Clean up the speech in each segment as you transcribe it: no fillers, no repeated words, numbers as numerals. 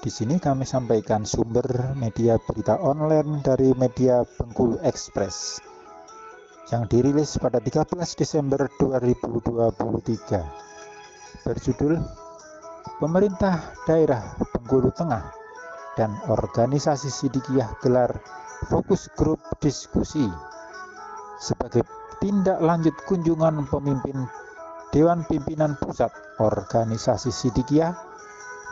Di sini kami sampaikan sumber media berita online dari media Bengkulu Express yang dirilis pada 13 Desember 2023 berjudul Pemerintah Daerah Bengkulu Tengah dan Organisasi Sidikiyah gelar fokus grup diskusi sebagai tindak lanjut kunjungan pemimpin Dewan Pimpinan Pusat Organisasi Sidikiyah,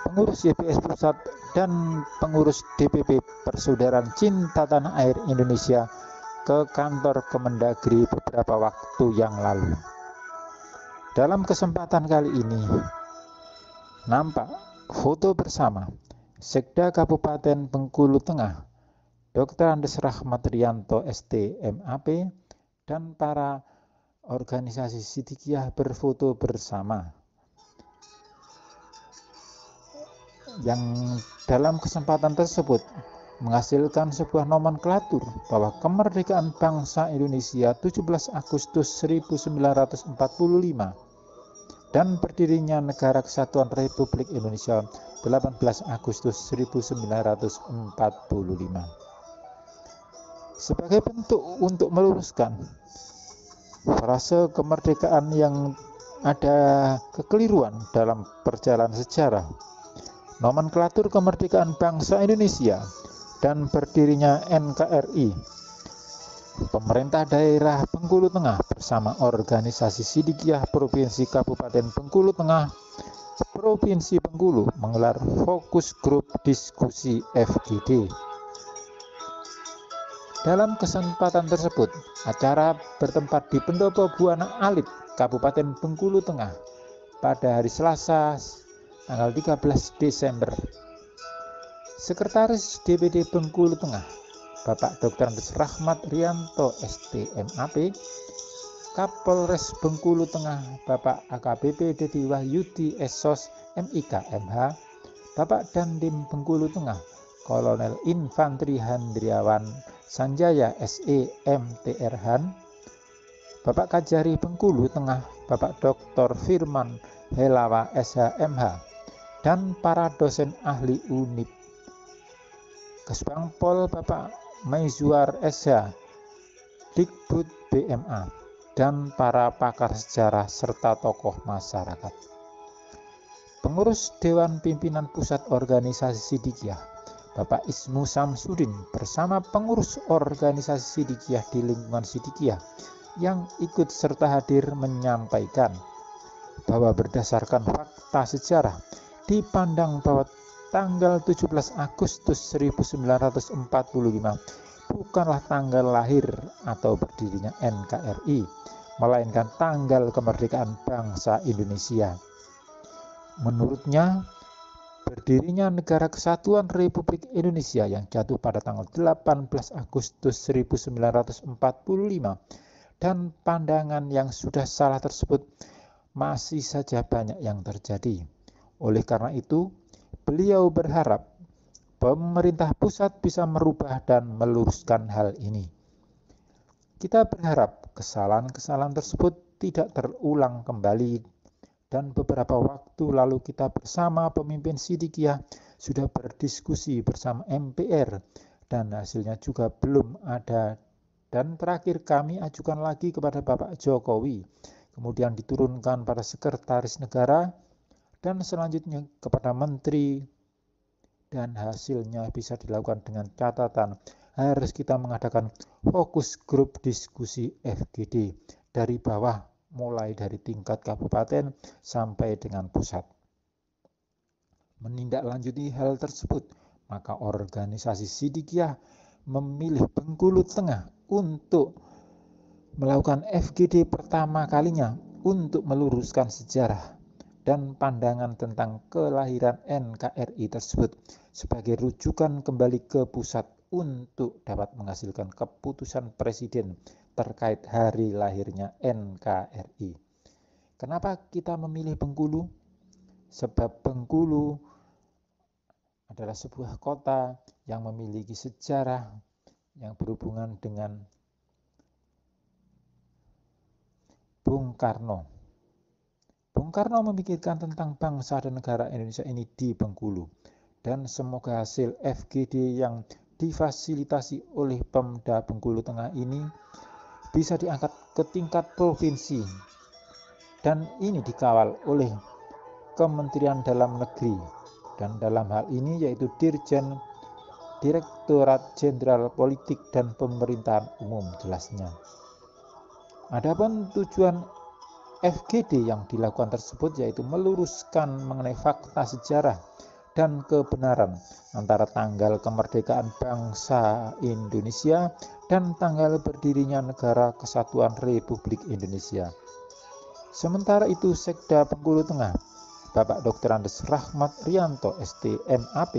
pengurus YPS Pusat, dan pengurus DPP Persaudaraan Cinta Tanah Air Indonesia ke kantor Kemendagri beberapa waktu yang lalu. Dalam kesempatan kali ini, nampak foto bersama Sekda Kabupaten Bengkulu Tengah, Dr. Andes Rahmat Rianto ST MAP, dan para organisasi Sidikiyah berfoto bersama. Yang dalam kesempatan tersebut menghasilkan sebuah nomenklatur bahwa kemerdekaan bangsa Indonesia 17 Agustus 1945 dan berdirinya Negara Kesatuan Republik Indonesia 18 Agustus 1945 sebagai bentuk untuk meluruskan frase kemerdekaan yang ada kekeliruan dalam perjalanan sejarah. Nomenklatur kemerdekaan bangsa Indonesia dan berdirinya NKRI, pemerintah daerah Bengkulu Tengah bersama organisasi Sidikiyah Provinsi Kabupaten Bengkulu Tengah, Provinsi Bengkulu menggelar fokus grup diskusi FGD. Dalam kesempatan tersebut, acara bertempat di Pendopo Buana Alit, Kabupaten Bengkulu Tengah pada hari Selasa, tanggal 13 Desember. Sekretaris DPD Bengkulu Tengah, Bapak Dr. Andes Rahmat Rianto ST MAP, Kapolres Bengkulu Tengah, Bapak AKBP Dedi Wahyudi SOS MIK MH, Bapak Dandim Bengkulu Tengah, Kolonel Infantri Handriawan Sanjaya SE MTR Han, Bapak Kajari Bengkulu Tengah, Bapak Dr. Firman Helawa SHMH, dan para dosen ahli UNIP, Kesbangpol Bapak Maizuar SH, Dikbud BMA, dan para pakar sejarah serta tokoh masyarakat. Pengurus Dewan Pimpinan Pusat Organisasi Sidikiyah, Bapak Ismu Samsudin bersama pengurus organisasi Sidikiyah di lingkungan Sidikiyah yang ikut serta hadir menyampaikan bahwa berdasarkan fakta sejarah dipandang bahwa tanggal 17 Agustus 1945 bukanlah tanggal lahir atau berdirinya NKRI, melainkan tanggal kemerdekaan bangsa Indonesia. Menurutnya, berdirinya Negara Kesatuan Republik Indonesia yang jatuh pada tanggal 18 Agustus 1945 dan pandangan yang sudah salah tersebut masih saja banyak yang terjadi. Oleh karena itu, beliau berharap pemerintah pusat bisa merubah dan meluruskan hal ini. Kita berharap kesalahan-kesalahan tersebut tidak terulang kembali. Dan beberapa waktu lalu kita bersama pemimpin Sidikiyah sudah berdiskusi bersama MPR dan hasilnya juga belum ada. Dan terakhir kami ajukan lagi kepada Bapak Jokowi, kemudian diturunkan pada Sekretaris Negara dan selanjutnya kepada Menteri, dan hasilnya bisa dilakukan dengan catatan harus kita mengadakan fokus grup diskusi FGD dari bawah, mulai dari tingkat kabupaten sampai dengan pusat. Menindaklanjuti hal tersebut, maka organisasi Sidikiyah memilih Bengkulu Tengah untuk melakukan FGD pertama kalinya untuk meluruskan sejarah dan pandangan tentang kelahiran NKRI tersebut sebagai rujukan kembali ke pusat untuk dapat menghasilkan keputusan Presiden terkait hari lahirnya NKRI. Kenapa kita memilih Bengkulu? Sebab Bengkulu adalah sebuah kota yang memiliki sejarah yang berhubungan dengan Bung Karno. Bung Karno memikirkan tentang bangsa dan negara Indonesia ini di Bengkulu. dan semoga hasil FGD yang difasilitasi oleh Pemda Bengkulu Tengah ini bisa diangkat ke tingkat provinsi dan ini dikawal oleh Kementerian Dalam Negeri, dan dalam hal ini yaitu Dirjen Direktorat Jenderal Politik dan Pemerintahan Umum jelasnya. Adapun tujuan FGD yang dilakukan tersebut yaitu meluruskan mengenai fakta sejarah dan kebenaran antara tanggal kemerdekaan bangsa Indonesia dan tanggal berdirinya Negara Kesatuan Republik Indonesia. Sementara itu, Sekda Bengkulu Tengah, Bapak Dr. Andes Rahmat Rianto, STMAP,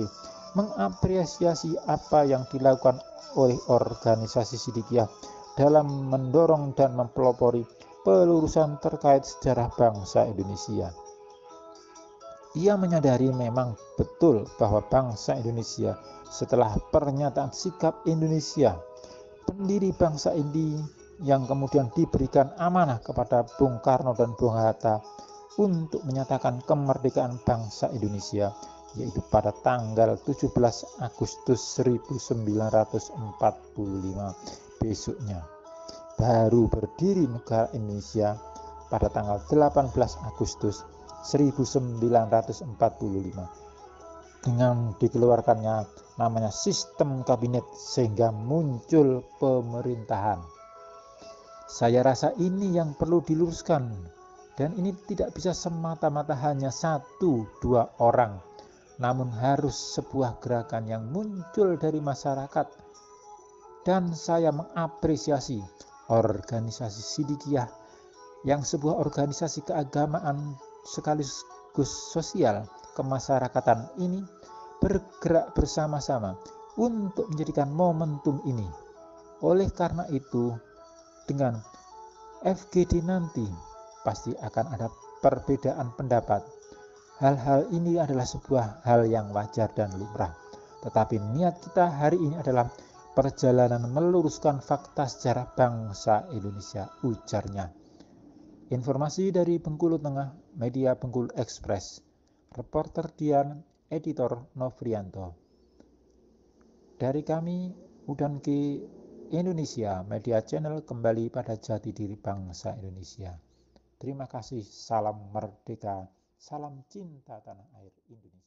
mengapresiasi apa yang dilakukan oleh organisasi Sidikiyah dalam mendorong dan mempelopori pelurusan terkait sejarah bangsa Indonesia. Ia menyadari memang betul bahwa bangsa Indonesia setelah pernyataan sikap Indonesia, pendiri bangsa ini yang kemudian diberikan amanah kepada Bung Karno dan Bung Hatta untuk menyatakan kemerdekaan bangsa Indonesia, yaitu pada tanggal 17 Agustus 1945 besoknya. Baru berdiri negara Indonesia pada tanggal 18 Agustus 1945 dengan dikeluarkannya namanya sistem kabinet sehingga muncul pemerintahan. Saya rasa ini yang perlu diluruskan, dan ini tidak bisa semata-mata hanya 1-2 orang, namun harus sebuah gerakan yang muncul dari masyarakat. Dan saya mengapresiasi organisasi Sidikiyah yang sebuah organisasi keagamaan sekaligus sosial kemasyarakatan ini bergerak bersama-sama untuk menjadikan momentum ini. Oleh karena itu, dengan FGD nanti pasti akan ada perbedaan pendapat. Hal-hal ini adalah sebuah hal yang wajar dan lumrah. Tetapi niat kita hari ini adalah perjalanan meluruskan fakta sejarah bangsa Indonesia, ujarnya. Informasi dari Bengkulu Tengah, Media Bengkulu Express. Reporter Dian, Editor Novrianto. Dari kami, Udanki Indonesia Media Channel kembali pada jati diri bangsa Indonesia. Terima kasih, salam merdeka, salam cinta tanah air Indonesia.